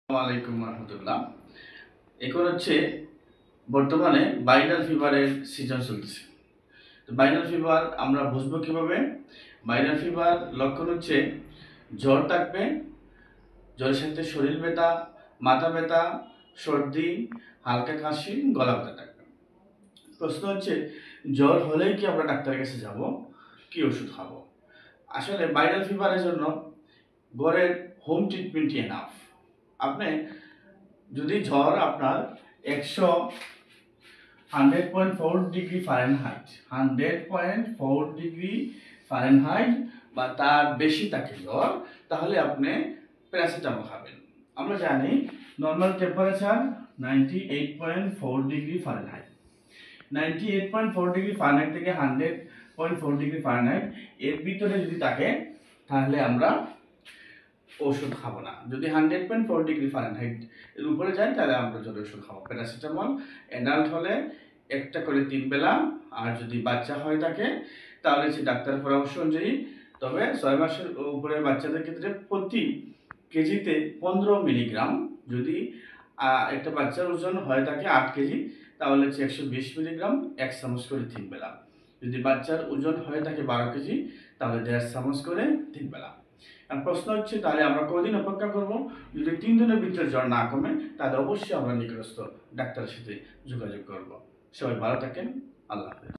আসসালামাইকুম রহমতুল্লাহ। এখন হচ্ছে বর্তমানে ভাইরাল ফিভারের সিজন চলতেছে। তো ভাইরাল ফিভার আমরা বুঝবো কিভাবে? ভাইরাল ফিভার লক্ষণ হচ্ছে জ্বর থাকবে, জ্বরের সাথে শরীর ব্যথা, মাথা ব্যথা, সর্দি, হালকা কাশি, গলা ব্যথা থাকবে। প্রশ্ন হচ্ছে জ্বর হলেই কি আমরা ডাক্তারের কাছে যাব, কি ওষুধ খাবো? আসলে ভাইরাল ফিভারের জন্য ঘরের হোম ট্রিটমেন্টই এনাফ। আপনি যদি জ্বর আপনার 100.4 ডিগ্রি ফারেনহাইট বা তার বেশি থাকে জ্বর, তাহলে আপনি প্যারাসিটামল খাবেন। আমরা জানি normal temperature 98.4 degree Fahrenheit. 98.4 degree Fahrenheit থেকে 100.4 ডিগ্রি ফারেনহাইট এর ভিতরে যদি থাকে তাহলে আমরা ওষুধ খাবো না। যদি 100.4 ডিগ্রি ফারেনহাইট এর উপরে যায় তাহলে আমরা জ্বরের ওষুধ খাবো। প্যারাসিটামল অ্যাডাল্ট হলে একটা করে 3 বেলা, আর যদি বাচ্চা হয়ে থাকে তাহলে হচ্ছে ডাক্তারের পরামর্শ অনুযায়ী। তবে 6 মাসের উপরে বাচ্চাদের ক্ষেত্রে প্রতি কেজিতে 15 মিলিগ্রাম, যদি একটা বাচ্চার ওজন হয়ে থাকে 8 কেজি তাহলে হচ্ছে 120 মিলিগ্রাম 1 চামচ করে 3 বেলা। যদি বাচ্চার ওজন হয়ে থাকে 12 কেজি তাহলে 1.5 চামচ করে 3 বেলা। প্রশ্ন হচ্ছে তাহলে আমরা কদিন অপেক্ষা করব? যদি 3 দিনের ভিতরে জ্বর না কমে তাহলে অবশ্যই আমরা নিকটস্থ ডাক্তারের সাথে যোগাযোগ করব। সবাই ভালো থাকেন। আল্লাহ হাফেজ।